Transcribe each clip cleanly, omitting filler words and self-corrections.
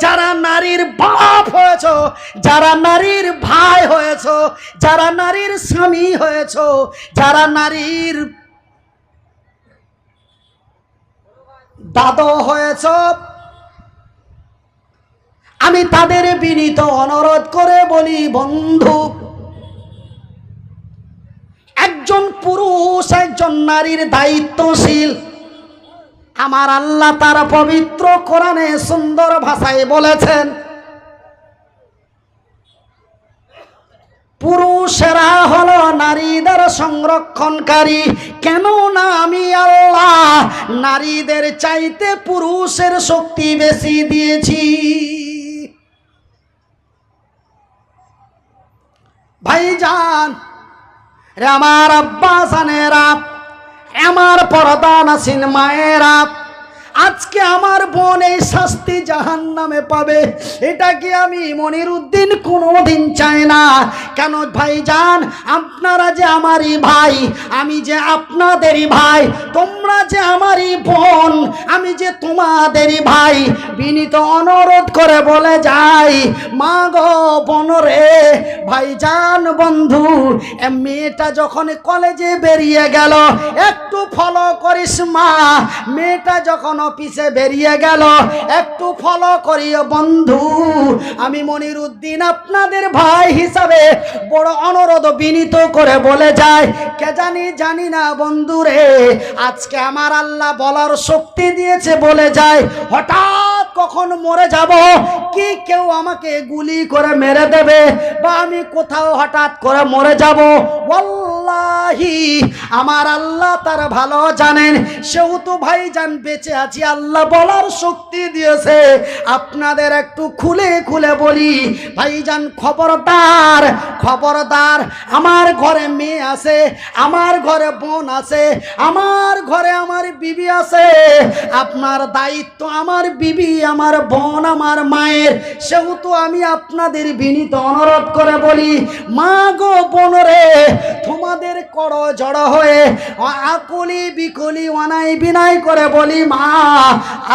যারা নারীর বাপ হয়েছ, যারা নারীর ভাই হয়েছ, যারা নারীর স্বামী হয়েছ, যারা নারীর দাদা হয়েছ, আমি তাদের বিনীত অনুরোধ করে বলি, বন্ধু, একজন পুরুষ একজন নারীর দায়িত্বশীল। আমার আল্লাহ তার পবিত্র কোরআনে সুন্দর ভাষায় বলেছেন, পুরুষেরা হলো নারীদের সংরক্ষণকারী। কেন না আমি আল্লাহ নারীদের চাইতে পুরুষের শক্তি বেশি দিয়েছি। ভাইজান রে, আমার আব্বা জানেরা, আমার পর্দা নাসিন মায়েরা, আজকে আমার বোন এই শাস্তি জাহান্নামে পাবে, এটা কি আমি মনিরুদ্দিন কোনোদিন চাই না। কেন ভাইজান, আপনারা যে আমারই ভাই, আমি যে আপনাদেরই ভাই, তোমরা যে আমারই বোন, আমি যে তোমাদেরই ভাই। বিনীত অনুরোধ করে বলে যাই, মা গো বোন রে, ভাইজান বন্ধু, মেয়েটা যখন কলেজে বেরিয়ে গেল একটু ফলো করিস মা। মেয়েটা যখন অফিসে বেরিয়ে গেল একটু ফলো করিও বন্ধু। আমি মনিরুদ্দিন আপনাদের ভাই হিসাবে বড় অনুরোধ বিনীত করে বলে যায়, কে জানি না বন্ধু রে, আজকে আমার আল্লাহ বলার শক্তি দিয়েছে বলে যায়, হঠাৎ কখন মরে যাব, কি কেউ আমাকে গুলি করে মেরে দেবে, বা আমি কোথাও হঠাৎ করে মরে যাব, ওয়াল্লাহি আমার আল্লাহ তার ভালো জানেন। সেহেতু ভাইজান বেঁচে আছি, আল্লাহ বলার শক্তি দিয়েছে। আপনাদের একটু খুলে খুলে বলি ভাইজান, খবরদার খবরদার, আমার ঘরে মেয়ে আছে, আমার ঘরে বোন আছে, আমার ঘরে আমার বিবি আছে। আপনার দায়িত্ব আমার বিবি, আমার বোন, আমার মায়ের। সেহেতু আমি আপনাদের বিনীত অনুরোধ করে বলি, মা গো বোন রে, তোমাদের করো জড়ো হয়ে আকুলি বিকুলি অনাই বিনাই করে বলি, মা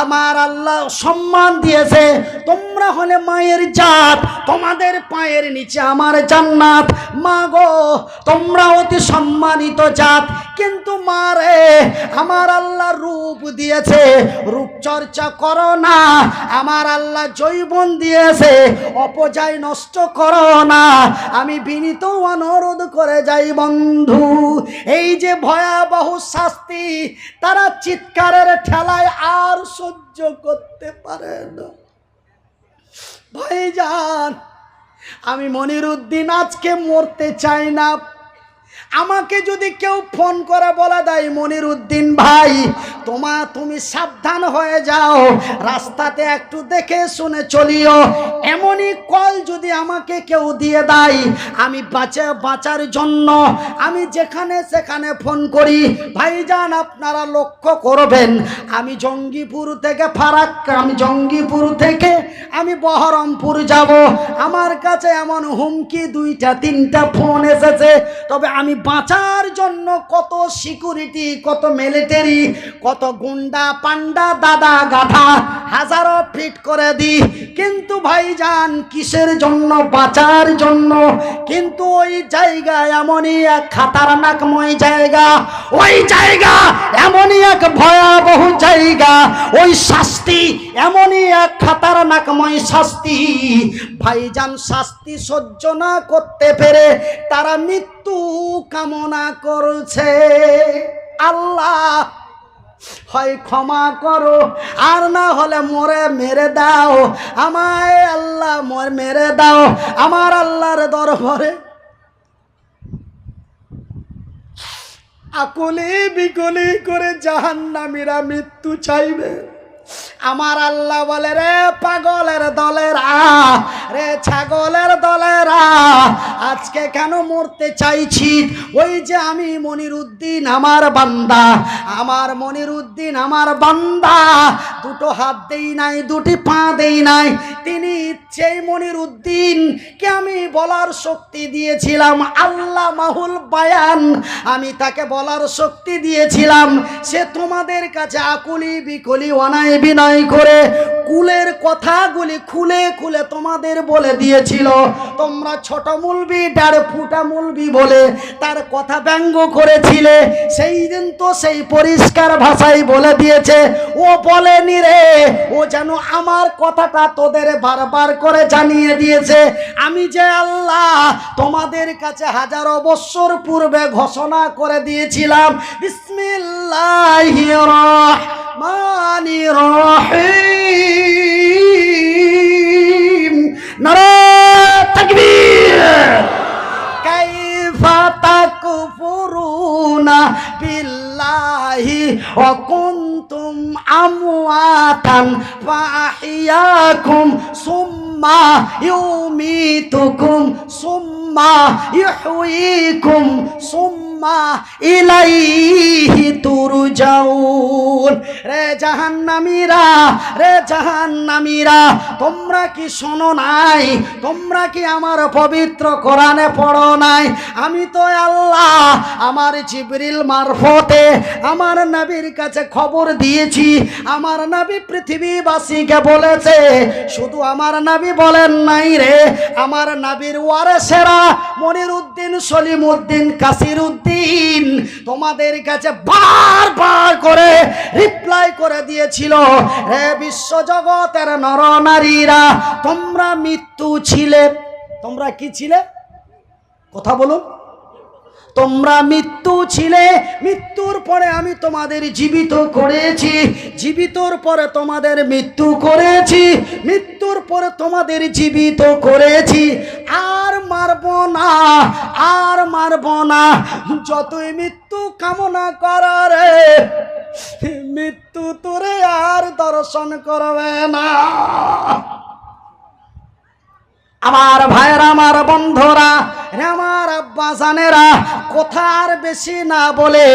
আমার আল্লাহ সম্মান দিয়েছে, তোমরা হলে মায়ের জাত, তোমাদের পায়ের নিচে আমার জান্নাত। মা গো, তোমরা অতি সম্মানিত জাত, কিন্তু মা রে, আমার আল্লাহ রূপ দিয়েছে, রূপচর্চা করো না। আমার আল্লাহ যৌবন দিয়েছে, অপচয় নষ্ট করো না। আমি বিনীত অনুরোধ করে যাই বন্ধু, এই যে ভয়াবহ শাস্তি তারা চিৎকারের ঠেলায় আর সহ্য করতে পারে না। ভাইজান, আমি মনিরুদ্দিন আজকে মরতে চাই না। আমাকে যদি কেউ ফোন করে বলে দেয়, মনিরুদ্দিন ভাই তুমি সাবধান হয়ে যাও, রাস্তাতে একটু দেখে শুনে চলিও, এমনই কল যদি আমাকে কেউ দিয়ে দেয়, আমি বাঁচার জন্য আমি যেখানে সেখানে ফোন করি। ভাইজান আপনারা লক্ষ্য করবেন, আমি জঙ্গিপুর থেকে আমি বহরমপুর যাব, আমার কাছে এমন হুমকি 2টা 3টা ফোন এসেছে। তবে আমি বাঁচার জন্য কত সিকিউরিটি, কত মিলিটারি, কত গুন্ডা পান্ডা দাদা গাধা হাজারো ফিট করে দিই, কিন্তু ভাইজান কিসের জন্য? বাঁচার জন্য। কিন্তু ওই জায়গা এমনই এক খাতারনাকময় জায়গা, ওই জায়গা এমনই এক ভয়াবহ জায়গা, ওই শাস্তি এমনই এক খাতারনাকময় শাস্তি। ভাইজান শাস্তি সহ্য না করতে পেরে তারা মৃত্যু কামনা করছে। আল্লাহ হয় ক্ষমা করো, আর না হলে মেরে দাও আমায়, আল্লাহ মেরে দাও। আমার আল্লাহর দরবারে আকুলি বিকুলি করে জাহান্নামীরা মৃত্যু চাইবে। আমার আল্লাহ বলে, রে পাগলের দলেরা, রে ছাগলের দলেরা, আজকে কেন মরতে চাইছি? ওই যে আমি মনিরুদ্দিন আমার বান্দা, আমার মনিরুদ্দিন আমার বান্দা, দুটো হাত দেই নাই, দুটি পা দেই নাই, তিনি দিচ্ছে এই মনির উদ্দিন কে আমি বলার শক্তি দিয়েছিলাম, আল্লাহ মাহুল বায়ান, আমি তাকে বলার শক্তি দিয়েছিলাম। সে তোমাদের কাছে আকুলি বিকুলি অনায় বিনয় করে কুলের কথাগুলি খুলে খুলে তোমাদের বলে দিয়েছিল। তোমরা ছোট মুলবি, 1.5 ফুটা মুলবি বলে তার কথা ব্যঙ্গ করেছিলে। সেই দিন তো সেই পরিষ্কার ভাষায় বলে দিয়েছে, ও বলেনি রে, ও যেন আমার কথাটা তোদের বারবার করে জানিয়ে দিয়েছে। আমি যে আল্লাহ তোমাদের কাছে হাজারো বছর পূর্বে ঘোষণা করে দিয়েছিলাম, বিসমিল্লাহির রহমানির রহিম, নারে তাকবীর। কাইফা তাকফুরুনা বিল্লাহি ওয়া কুনতুম আমওয়াতান ফাআহইয়াকুম সুম্মা ইউমীতুকুম সুম্মা ইহয়ীকুম সুম্মা ইলাইহি তুরজাউন। রে জাহান্নামীরা, রে জাহান্নামীরা, তোমরা কি শোনো নাই? তোমরা কি আমার পবিত্র কোরআনে পড়ো নাই? আমি তো আল্লাহ আমার জিবরিল মারফতে আমার নবীর কাছে খবর দিয়েছি। আমার নবী পৃথিবীবাসীকে বলেছে, শুধু আমার নবী বলেন নাই রে, আমার নবীর ওয়ারেসেরা মনির উদ্দিন, সলিম উদ্দিন, কাসির উদ্দিন তোমাদের কাছে বারবার করে রিপ্লাই করে দিয়েছিল, হে বিশ্বজগতের নরনারীরা, তোমরা মৃত্যু ছিলে। তোমরা কি ছিলে? কথা বলুন। তোমরা মৃত্যু ছিলে, মৃত্যুর পরে আমি তোমাদের জীবিত করেছি, জীবিতর পরে তোমাদের মৃত্যু করেছি, মৃত্যুর পরে তোমাদের জীবিত করেছি। আর মারব না, আর মারব না। যতই মৃত্যু কামনা করারে, মৃত্যু তোরে আর দর্শন করবে না। আমার ভাইরা, আমার বন্ধুরা, আমার আব্বাজানেরা, কথা আর বেশি না বলে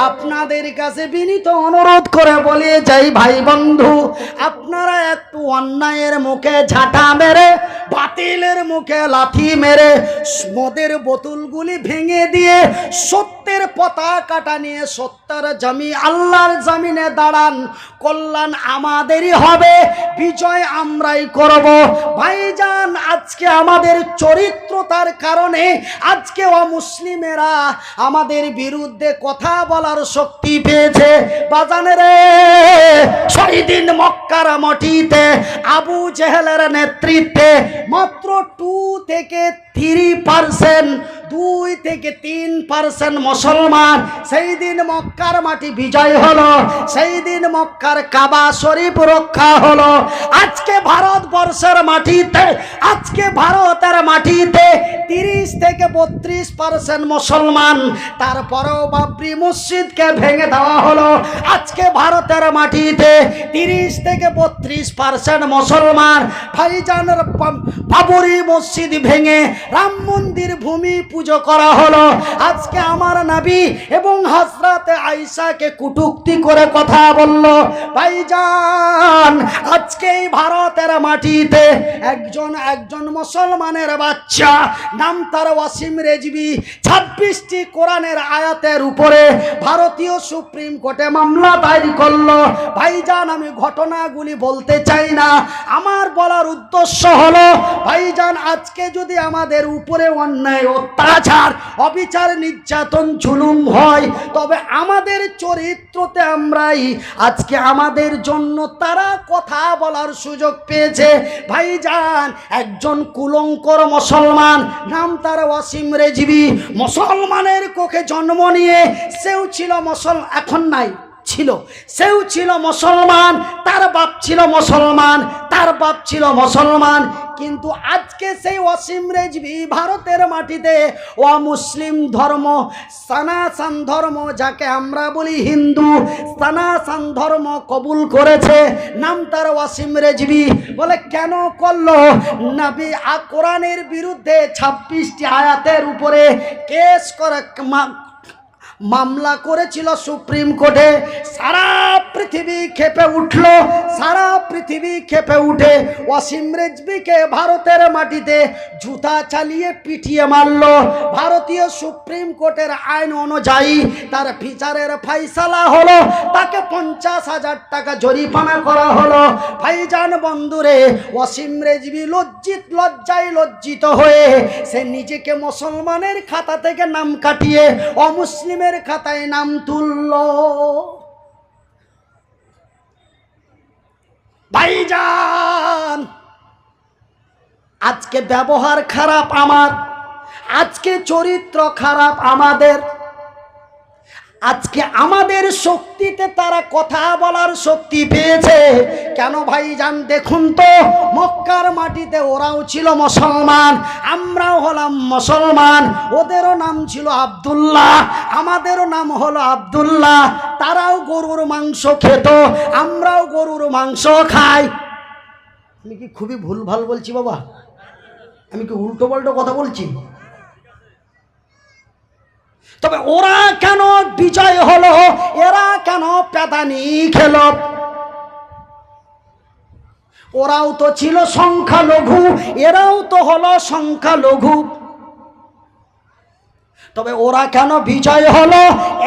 আপনাদের কাছে বিনীত অনুরোধ করে বলে যাই, ভাই বন্ধু, আপনারা একটু অন্যায়ের মুখে ঝাঁটা মেরে, বাতিলের মুখে লাথি মেরে, মদের বোতলগুলি ভেঙে দিয়ে সত্যের পতাকাটা নিয়ে সত্যের জমি আল্লাহর জমিনে দাঁড়ান। কল্যাণ আমাদেরই হবে, বিজয় আমরাই করব। ভাইজান, আজকে আমাদের চরিত্রতার কারণে আজকে অমুসলিমেরা আমাদের বিরুদ্ধে কথা বলার শক্তি পেয়েছে। বাজানেরে, শহীদিন মক্কার মাটিতে আবু জেহেলের নেতৃত্বে মাত্র 2 থেকে 3%, 2 থেকে 3% মুসলমান সেই দিন মক্কার মাটি বিজয় হলো, সেই দিন মক্কার কাবা শরীফ রক্ষা হলো। আজকে ভারতবর্ষের মাটিতে, আজকে ভারতের মাটিতে 30 থেকে 32% মুসলমান, তারপরেও বাবরি মসজিদকে ভেঙে দেওয়া হলো। আজকে ভারতের মাটিতে 30 থেকে 32% মুসলমান। ভাইজানের বাবরি মসজিদ ভেঙে রাম মন্দির ভূমি পুজো করা হলো। আজকে আমার নবী এবং হযরতে আয়েশাকে কটূক্তি করে কথা বলল। ভাইজান, আজকে এই ভারতের মাটিতে একজন মুসলমানের বাচ্চা, নাম তার ওয়াসিম রেজভি, 26টি কোরআনের আয়াতের উপরে ভারতীয় সুপ্রিম কোর্টে মামলা দায়ের করলো। ভাইজান, আমি ঘটনাগুলি বলতে চাই না, আমার বলার উদ্দেশ্য হলো, ভাইজান, আজকে যদি আমাদের উপরে অন্যায়, অত্যাচার, অবিচার, নির্যাতন, জুলুম হয়, তবে আমাদের চরিত্রতে আমরাই আজকে আমাদের জন্য তারা কথা বলার সুযোগ পেয়েছে। ভাইজান, একজন কুলঙ্কর মুসলমান, নাম তার ওয়াসিম রেজভি, মুসলমানের কোখে জন্ম নিয়ে সেও ছিল মুসলমান, এখন নাই, ছিল, সেও ছিল মুসলমান, তার বাপ ছিল মুসলমান, তার বাপ ছিল মুসলমান, কিন্তু আজকে সেই ওয়াসিম রেজভি ভারতের মাটিতে অমুসলিম ধর্ম, সনাতন ধর্ম, যাকে আমরা বলি হিন্দু, সনাতন ধর্ম কবুল করেছে। নাম তার ওয়াসিম রেজভি। বলে কেন করলো? নবী কোরআনের বিরুদ্ধে 26টি আয়াতের উপরে কেস করে মামলা করেছিল সুপ্রিম কোর্টে। সারা পৃথিবী খেপে উঠল, সারা পৃথিবী খেপে উঠে ওয়াসিম রেজভিকে ভারতের মাটিতে জুতা চালিয়ে পিটিয়ে মারল। ভারতীয় সুপ্রিম কোর্টের আইন অনুযায়ী তার বিচারের ফাইসালা হলো, তাকে 50,000 টাকা জরিমানা করা হলো। ভাইজান বন্ধুরে, ওয়াসিম রেজভি লজ্জায় লজ্জিত হয়ে সে নিজেকে মুসলমানের খাতা থেকে নাম কাটিয়ে অমুসলিমের খাতায় নাম তুলল। ভাইজান, আজকে ব্যবহার খারাপ আমার, আজকে চরিত্র খারাপ আমাদের, আজকে আমাদের শক্তিতে তারা কথা বলার শক্তি পেয়েছে কেন ভাইজান? দেখুন তো, মক্কার মাটিতে ওরাও ছিল মুসলমান, আমরাও হলাম মুসলমান। ওদেরও নাম ছিল আব্দুল্লাহ, আমাদেরও নাম হলো আব্দুল্লাহ। তারাও গরুর মাংস খেত, আমরাও গরুর মাংস খাই। আমি কি খুবই ভুলভাল বলছি বাবা? আমি কি উল্টো পাল্টো কথা বলছি? তবে ওরা কেন বিজয় হলো, এরা কেন পেদানি খেল? ওরাও তো ছিল সংখ্যালঘু, এরাও তো হলো সংখ্যালঘু। তবে ওরা কেন বিজয় হলো,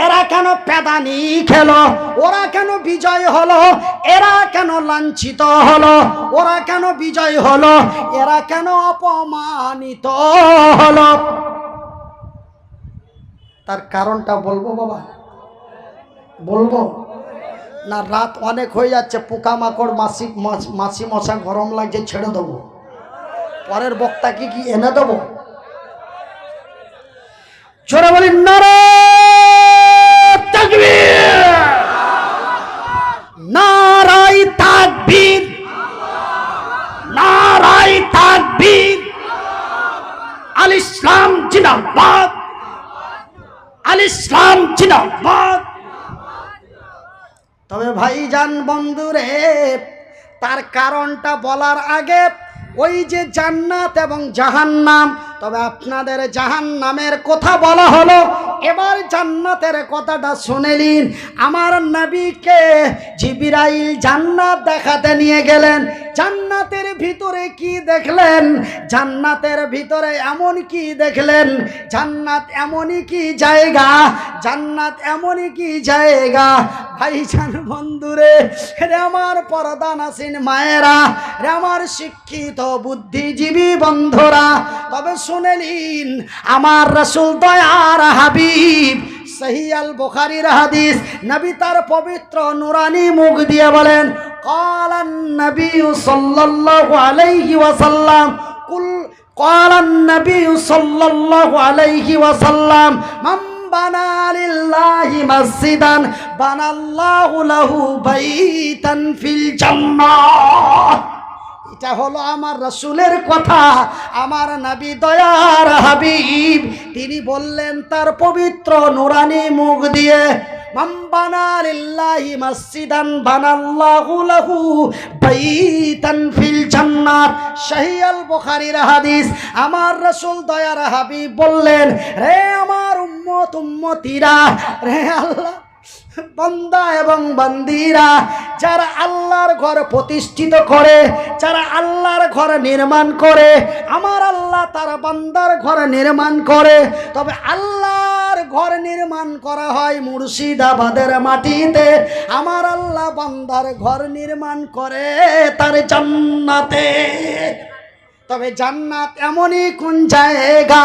এরা কেন পেদানি খেল? ওরা কেন বিজয় হলো, এরা কেন লাঞ্ছিত হলো? ওরা কেন বিজয় হলো, এরা কেন অপমানিত হলো? তার কারণটা বলবো বাবা? বলবো না? রাত অনেক হয়ে যাচ্ছে, পোকামাকড় মাছি মশা গরম লাগছে, ছেড়ে দেবো। পরের বক্তাকে কি এনে দেবো? জোরে বলি নারায়ে তাকবীর, নারায়ে তাকবীর, নারায়ে তাকবীর। আল ইসলাম জিন্দাবাদ, আল ইসলাম জিন্দাবাদ। তবে ভাইজান বন্ধুরে, তার কারণটা বলার আগে ওই যে জান্নাত এবং জাহান্নাম, তবে আপনাদের জাহান্নামের কথা বলা হলো, এবার জান্নাতের কথাটা শুনে নিন। আমার নবীকে জিবরাইল জান্নাত দেখাতে নিয়ে গেলেন। জান্নাতের ভিতরে কি দেখলেন? জান্নাতের ভিতরে এমন কি দেখলেন? জান্নাত এমনই কি জায়গা, জান্নাত এমনই কি জায়গা ভাইজান বন্ধুরে, রে আমার পর্দানাসীন মায়েরা, রে আমার শিক্ষিত বুদ্ধিজীবী বন্ধুরা, তবে শুনে নিন, আমার রাসূল দয়ার হাবিব সহিহ আল বুখারীর হাদিস, নবী তার পবিত্র নুরানি মুখ দিয়ে বলেন, ক্বালান নবী সাল্লাল্লাহু আলাইহি ওয়াসাল্লাম, ক্বালান নবী সাল্লাল্লাহু আলাইহি ওয়াসাল্লাম, মান বানা লিল্লাহি মসজিদান বানাল্লাহু লাহু বাইতান ফিল জান্নাহ। এটা হলো আমার রাসূলের কথা, আমার নবী দয়ার হাবিব তিনি বললেন তার পবিত্র নুরানি মুখ দিয়ে, মান বানা লিল্লাহি মসজিদান বানাল্লাহু লাহু বাইতান ফিল জান্নাত। সহিহ আল বুখারীর হাদিস। আমার রাসূল দয়ার হাবিব বললেন, রে আমার উম্মত উম্মতিরা, রে আল্লাহ বান্দা এবং বান্দিরা, যারা আল্লাহর ঘর প্রতিষ্ঠিত করে, যারা আল্লাহর ঘর নির্মাণ করে, আমার আল্লাহ তার বান্দার ঘর নির্মাণ করে। তবে আল্লাহর ঘর নির্মাণ করা হয় মুর্শিদাবাদের মাটিতে, আমার আল্লাহ বান্দার ঘর নির্মাণ করে তার জান্নাতে। তবে জান্নাত এমনই কোন জায়গা,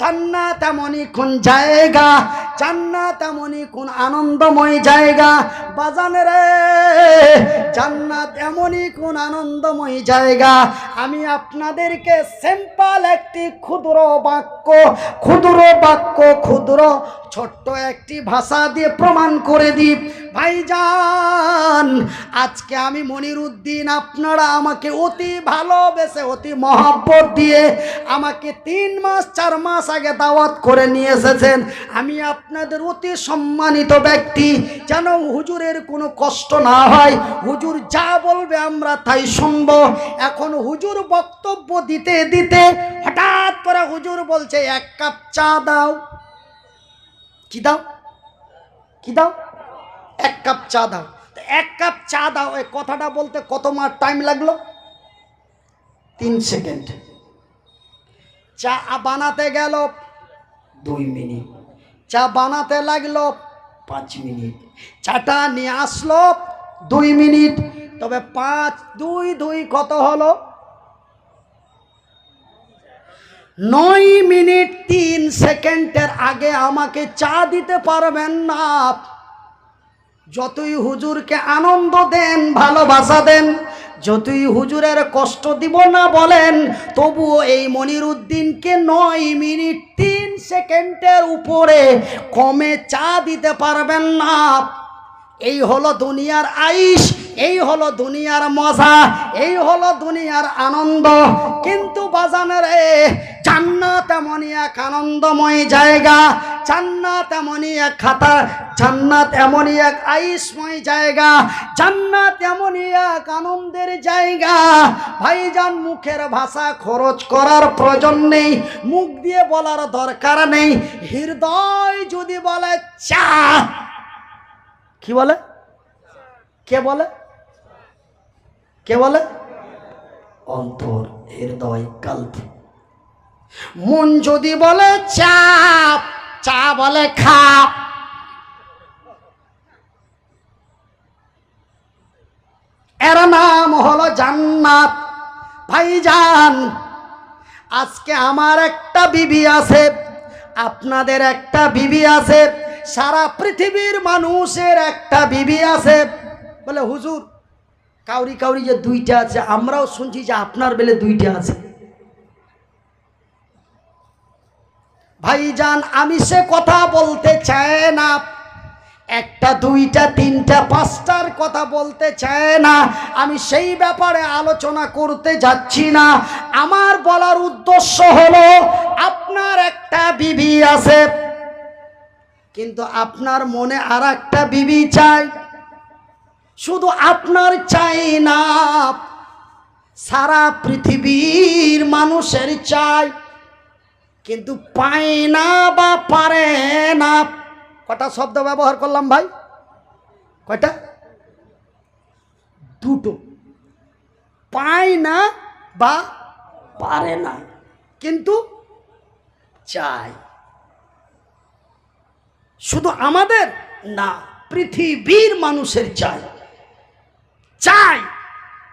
জান্নাত এমনই কোন জায়গা, জান্নাত এমনই কোন আনন্দময় জায়গা বাজানে রে, জান্নাত এমনই কোন আনন্দময় জায়গা। আমি আপনাদেরকে সিম্পল একটি ক্ষুদ্র বাক্য, ক্ষুদ্র ছোট্ট একটি ভাষা দিয়ে প্রমাণ করে দিই। ভাইজান, আজকে আমি মনিরুদ্দিন, আপনারা আমাকে অতি ভালোবেসে, অতি মহব্বত দিয়ে আমাকে 3 মাস 4 মাস আগে দাওয়াত করে নিয়ে এসেছেন। আমি আপনাদের অতি সম্মানিত ব্যক্তি, যেন হুজুরের কোনো কষ্ট না হয়। হুজুর যা বলবে আমরা তাই শুনব। এখন হুজুর বক্তব্য দিতে দিতে হঠাৎ করে হুজুর বলছে, 1 কাপ চা দাও। কি দাও? কি দাও? 1 কাপ চা দাও। 1 কাপ চা দাও, এই কথাটা বলতে কত টাইম লাগলো? 3 সেকেন্ড। চা বানাতে গেল 2 মিনিট, চা বানাতে লাগলো 5 মিনিট, চাটা নিয়ে আসলো 2 মিনিট। তবে 5 2 2 কত হলো? 9 মিনিট 3 সেকেন্ডের আগে আমাকে চা দিতে পারবেন না। যতই হুজুরকে আনন্দ দেন, ভালোবাসা দেন, যতই হুজুরের কষ্ট দিব না বলেন, তবুও এই মনিরুদ্দিনকে 9 মিনিট 3 সেকেন্ডের উপরে কমে চা দিতে পারবেন না। এই হলো দুনিয়ার আইশ, এই হলো দুনিয়ার মজা, এই হলো দুনিয়ার আনন্দ। কিন্তু বাজানের জান্নাত এমনই এক আনন্দময় জায়গা, জান্নাত এমনই এক খাতা, জান্নাত এমনই এক আইশময় জায়গা, জান্নাত এমনই এক আনন্দের জায়গা। ভাইজান, মুখের ভাষা খরচ করার প্রয়োজন নেই, মুখ দিয়ে বলার দরকার নেই। হৃদয় যদি বলে চা, কি বলে? কে বলে? কে বলে? অন্তর, হৃদয়, কল্প। মন যদি বলে চা, চা বলে খা। এর নাম হলো জান্নাত। ভাইজান, আজকে আমার একটা বিবি আছে, আপনাদের একটা বিবি আছে, সারা পৃথিবীর মানুষের একটা বিবি আছে। বলে হুজুর, কাউরি কাউরি যে 2টা আছে, আমরাও শুনছি যে আপনার বেলে 2টা আছে। ভাইজান, আমি সে কথা বলতে চাই না, 1টা 2টা 3টা 5টার কথা বলতে চাই না। আমি সেই ব্যাপারে আলোচনা করতে যাচ্ছি না। আমার বলার উদ্দেশ্য হলো, আপনার একটা বিবি আছে, কিন্তু আপনার মনে আর একটা বিবি চাই। শুধু আপনার চাই না, সারা পৃথিবীর মানুষের চাই, কিন্তু পায় না বা পারে না। কটা শব্দ ব্যবহার করলাম ভাই? কয়টা? 2টো। পায় না বা পারে না, কিন্তু চাই। শুধু আমাদের না, পৃথিবীর মানুষের চাই। চাই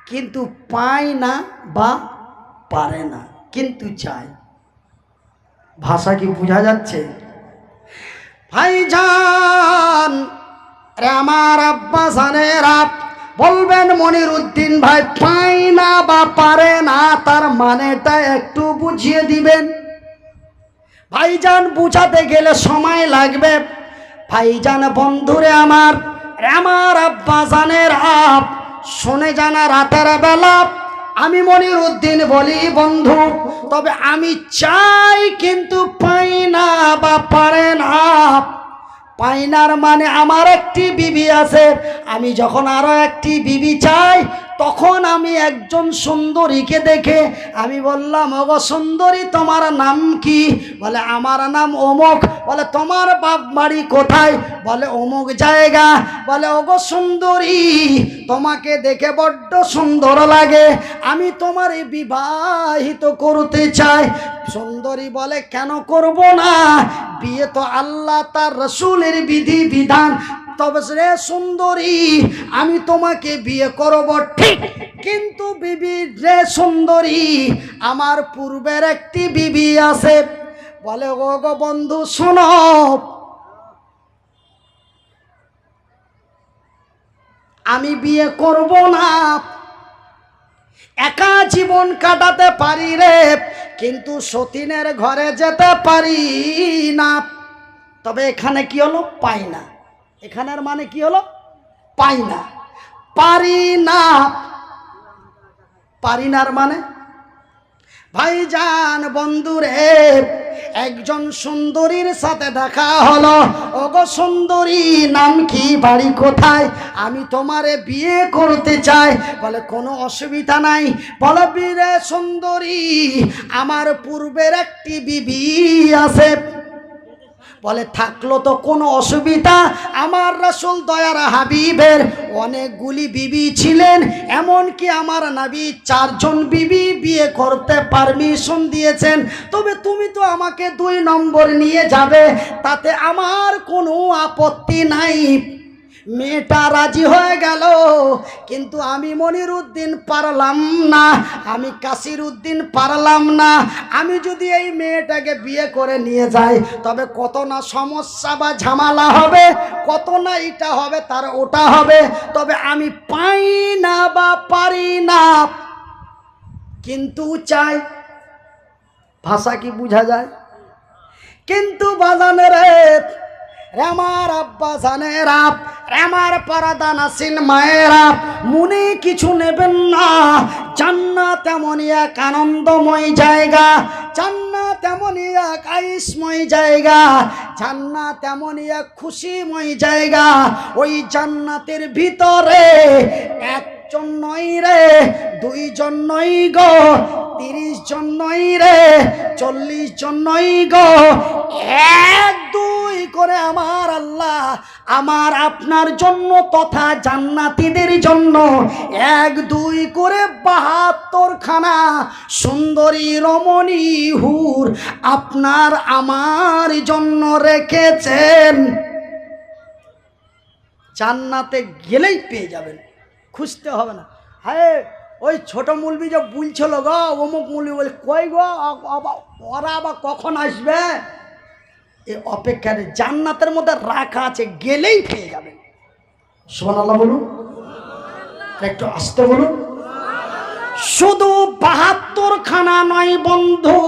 কিন্তু পায় না বা পারে না, কিন্তু চাই। ভাষা কি বোঝা যাচ্ছে? ভাইজান, আমার আব্বা জানেরা বলবেন, মনিরুদ্দিন ভাই পায় না বা পারে না, তার মানেটা একটু বুঝিয়ে দিবেন। ভাইজান, বুঝাতে গেলে সময় লাগবে। ভাইজান, বন্ধুরে আমার, আমার আব্বা জানের আপ শুনে জানা, রাতের বেলা আমি মনিরুদ্দিন বলি, বন্ধু, তবে আমি চাই কিন্তু পাই না বা পারে না। পাইনার মানে আমার একটি বিবি আছে, আমি যখন আরো একটি বিবি চাই, তখন আমি একজন সুন্দরীকে দেখে আমি বললাম, ওগো সুন্দরী, তোমার নাম কি? বলে আমার নাম অমুক। বলে তোমার বাপ বাড়ি কোথায়? বলে অমুক জায়গা। বলে ওগো সুন্দরী, তোমাকে দেখে বড্ড সুন্দর লাগে, আমি তোমার বিবাহিত করতে চাই। সুন্দরী বলে, কেন করব না? বিয়ে তো আল্লাহ তার রসুলের বিধি বিধান। তবে রে সুন্দরী, আমি তোমাকে বিয়ে করব ঠিক, কিন্তু বিবি রে সুন্দরী, আমার পূর্বের একটি বিবি আছে। বলে ও গো বন্ধু, শোনো, আমি বিয়ে করব না, একা জীবন কাটাতে পারি রে, কিন্তু সতীনের ঘরে যেতে পারি না। তবে এখানে কি হলো? পাই না। এখানের মানে কি হলো? পাই না, পারি না। পারি নার মানে, ভাইজান বন্ধুরে, একজন সুন্দরীর সাথে দেখা হলো। ওগো সুন্দরী, নাম কি, বাড়ি কোথায়? আমি তোমারে বিয়ে করতে চাই। বলে কোনো অসুবিধা নাই। বলে বীরে সুন্দরী, আমার পূর্বের একটি বিবি আছে। বলে থাকলো তো কোনো অসুবিধা, আমার রাসূল দয়ার হাবিবের অনেকগুলি বিবি ছিলেন, এমনকি আমার নবী 4 জন বিবি বিয়ে করতে পারমিশন দিয়েছেন, তবে তুমি তো আমাকে 2 নম্বর নিয়ে যাবে, তাতে আমার কোনো আপত্তি নাই। মেয়েটা রাজি হয়ে গেল, কিন্তু আমি মনিরউদ্দিন পারলাম না, আমি কাসিরউদ্দিন পারলাম না। আমি যদি এই মেয়েটাকে বিয়ে করে নিয়ে যাই তবে কত না সমস্যা বা ঝামেলা হবে, কত না এটা হবে তার ওটা হবে, তবে আমি পাই না বা পারি না, কিন্তু চাই। ভাষা কি বোঝা যায়? কিন্তু বাজানেরে আমার আব্বা জানেরা, আমার পর্দা নাসিন মায়েরা, মনে কিছু নেবেন না। জান্নাত এমনই এক আনন্দময় জায়গা, জান্নাত এমনই এক আয়েশময় জায়গা, জান্নাত এমনই এক খুশিময় জায়গা। ওই জান্নাতের ভিতরে 1 জন নয় রে, 2 জন নয় গো, 30 জন নয় রে, 40 জন নয় গো, 1 2 করে আমার আল্লাহ আমার আপনার জন্য তথা জান্নাতীদের জন্য 1 2 করে 72 খানা সুন্দরী রমণী হুর আপনার আমার জন্য রেখেছেন। জান্নাতে গেলেই পেয়ে যাবেন, খুঁজতে হবে না। হ্যাঁ, ওই ছোট মুলবি যে বলছিল গো, অমুক মুলবি বলে কই গো, ওরা আবার কখন আসবে? এই অপেক্ষায় জান্নাতের মধ্যে রাখা আছে, গেলেই পেয়ে যাবেন। সুবহানাল্লাহ বলুন, একটু আস্তে বলুন। শুধু 72 খানা নয় বন্ধু,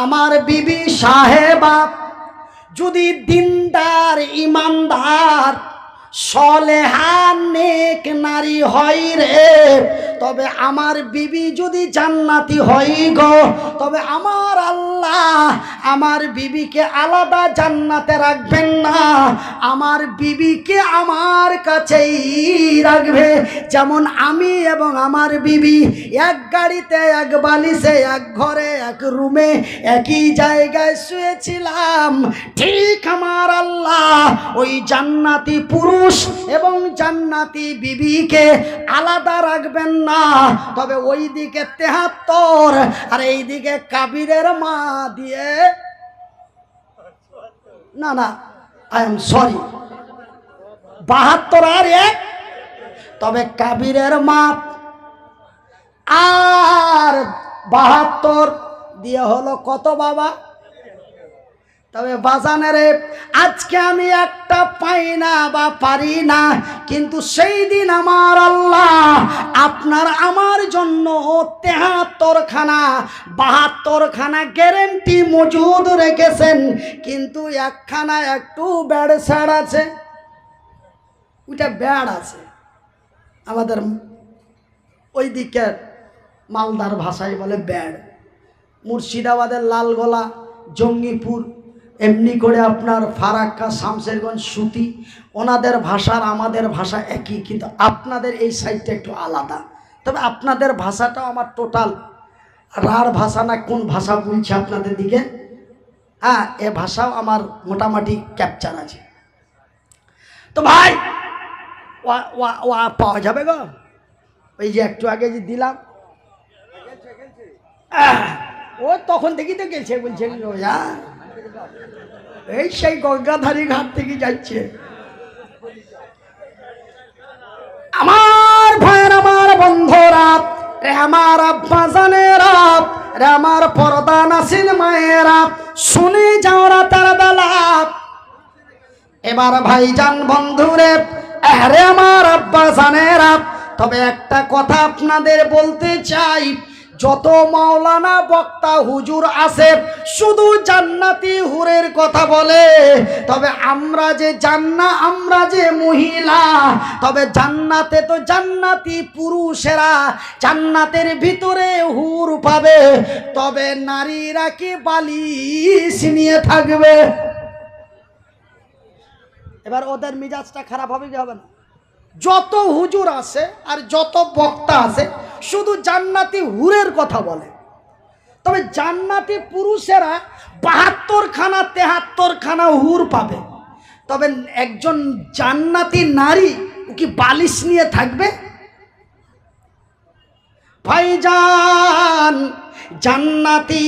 আমার বিবি সাহেবা যদি দিনদার ইমানদার সলেহা নেক নারী হয় রে, তবে আমার বিবি যদি জান্নাতি হয় গো, তবে আমার আল্লাহ আমার বিবিকে আলাদা জান্নাতে রাখবেন না, আমার বিবিকে আমার কাছেই রাখবে। যেমন আমি এবং আমার বিবি 1 গাড়িতে 1 বালিশে 1 ঘরে 1 রুমে একই জায়গায় শুয়েছিলাম, ঠিক আমার আল্লাহ ওই জান্নাতি পুরুষ এবং জান্নাতি বিবিকে আলাদা রাখবেন না। তবে ওই দিকে 73 আর এই দিকে কাবিরের মা দিয়ে, না না আই এম সরি, 72 আর 1, তবে কাবিরের মা আর 72 দিয়ে হলো কত বাবা? তবে বাজানেরে আজকে আমি একটা পাই না বা পারি না, কিন্তু সেই দিন আমার আল্লাহ আপনার আমার জন্য 73 খানা 72 খানা গ্যারেন্টি মজুদ রেখেছেন, কিন্তু 1 খানা একটু ব্যাড স্যাড আছে, ওইটা ব্যাড আছে। আমাদের ওই দিকের মালদার ভাষায় বলে ব্যাড, মুর্শিদাবাদের লালগোলা, জঙ্গিপুর, এমনি করে আপনার ফারাক্কা, শামশেরগঞ্জ, সুতি, ওনাদের ভাষার আমাদের ভাষা একই, কিন্তু আপনাদের এই সাইডটা একটু আলাদা। তবে আপনাদের ভাষাটাও আমার টোটাল রার ভাষা না কোন ভাষা বলছে আপনাদের দিকে, হ্যাঁ এ ভাষাও আমার মোটামুটি ক্যাপচার আছে। তো ভাই ও পাওয়া যাবে গো? ওই যে একটু আগে যে দিলাম, ও তখন দেখি তো গেছে, বলছে এই সেই গঙ্গাধারী ঘাট থেকে যাচ্ছে। আমার ভাইয়ের, আমার বন্ধুরা, আমার আব্বা জানেরা, আমার পর্দা নাসিন মায়েরা, শুনে যাও রাতের বেলা। এবার ভাইজান বন্ধুরে, আরে আমার আব্বা জানেরা, তবে একটা কথা আপনাদের বলতে চাই, যত মাওলানা বক্তা হুজুর আছে শুধু জান্নাতি হুরের কথা বলে, তবে আমরা যে মহিলা, তবে জান্নাতে তো জান্নাতি পুরুষেরা জান্নাতের ভিতরে হুর পাবে, তবে নারীরা কি বালিশ নিয়ে থাকবে? এবার ওদের মিজাজটা খারাপ হবে কি হবে না? যত হুজুর আছে আর যত বক্তা আছে শুধু জান্নাতি হুরের কথা বলে, তবে জান্নাতি পুরুষেরা 72 খানা 73 খানা হুর পাবে। তবে একজন জান্নাতি নারী কি বালিশ নিয়ে থাকবে? ভাইজান, জান্নাতি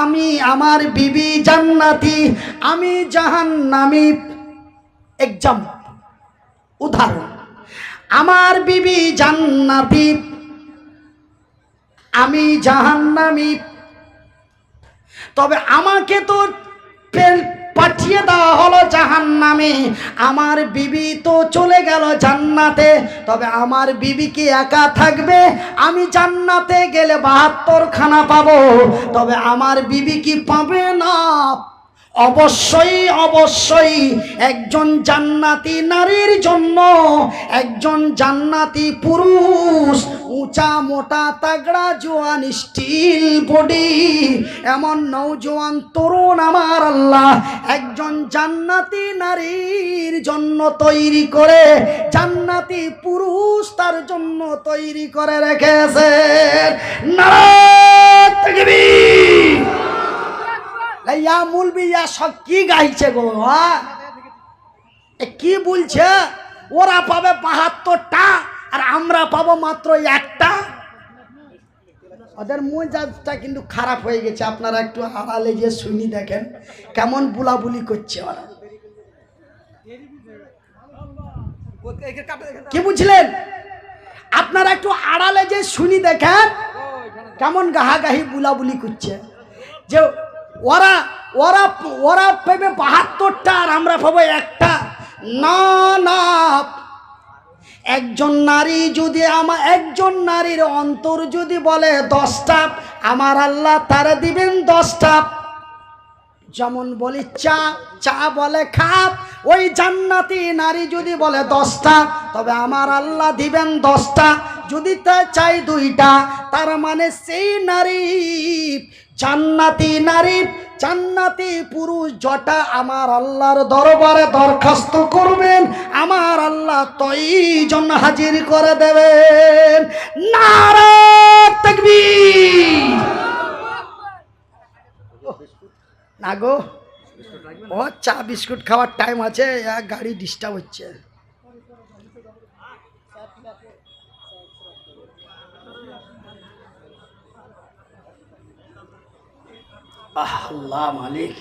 আমি আমার বিবি জান্নাতি, আমি জাহান্নামী। উদাহরণ, আমার বিবি জান্নাতি, আমি জাহান্নামী। তবে আমাকে তো পাঠিয়ে দেওয়া হলো জাহান্নামে, আমার বিবি তো চলে গেল জান্নাতে। তবে আমার বিবি কি একা থাকবে? আমি জান্নাতে গেলে 72 খানা পাবো, তবে আমার বিবি কি পাবে না? অবশ্যই একজন জান্নাতি নারীর জন্য একজন জান্নাতি পুরুষ, উঁচা মোটা তাগড়া জোয়ান স্টিল বডি এমন নওজোয়ান তরুণ আমার আল্লাহ একজন জান্নাতি নারীর জন্য তৈরি করে, জান্নাতি পুরুষ তার জন্য তৈরি করে রেখেছেন। নারায়ে তাকবীর। ইয়া মুলবি ইয়া সব কি গাইছে গো? কি বলছে? ওরা পাবে 72টা আর আমরা পাবো মাত্র 1টা। ওদের মেজাজটা কিন্তু খারাপ হয়ে গেছে। আপনারা একটু আড়ালে যে শুনি দেখেন কেমন বুলাবুলি করছে ওরা। কি বুঝলেন? আপনারা একটু আড়ালে যে শুনি দেখেন কেমন গাহাগাহি বুলাবুলি করছে, যে ওরা ওরা ওরা পাবে 72টা আর আমরা পাবো 1টা। না না, একজন নারীর অন্তর যদি বলে 10টা, আমার আল্লাহ তারা দিবেন 10টা। যেমন বলি চা বলে খাপ, ওই জান্নাতি নারী যদি বলে 10টা, তবে আমার আল্লাহ দিবেন 10টা। যদি তা চাই 2টা, তার মানে সেই নারী জান্নাতি পুরুষ জটা আমার আল্লাহর দরবারে দরখাস্ত করবেন, আমার আল্লাহ তয়জন হাজির করে দেবেন। নারায়ে তাকবীর। না গো, ও চা বিস্কুট খাওয়ার টাইম আছে, গাড়ি ডিস্টার্ব হচ্ছে। আল্লাহ মালিক,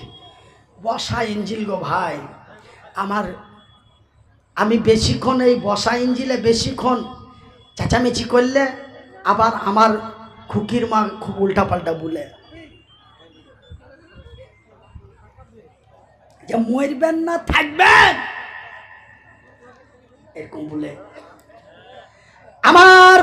বসা ইঞ্জিল গো ভাই আমি বেশিক্ষণ এই বসা ইঞ্জিলে বেশিক্ষণ চেঁচামেচি করলে আবার আমার খুকির মা খুব উল্টাপাল্টা বলে যে মরবেন না থাকবেন এরকম বলে। আমার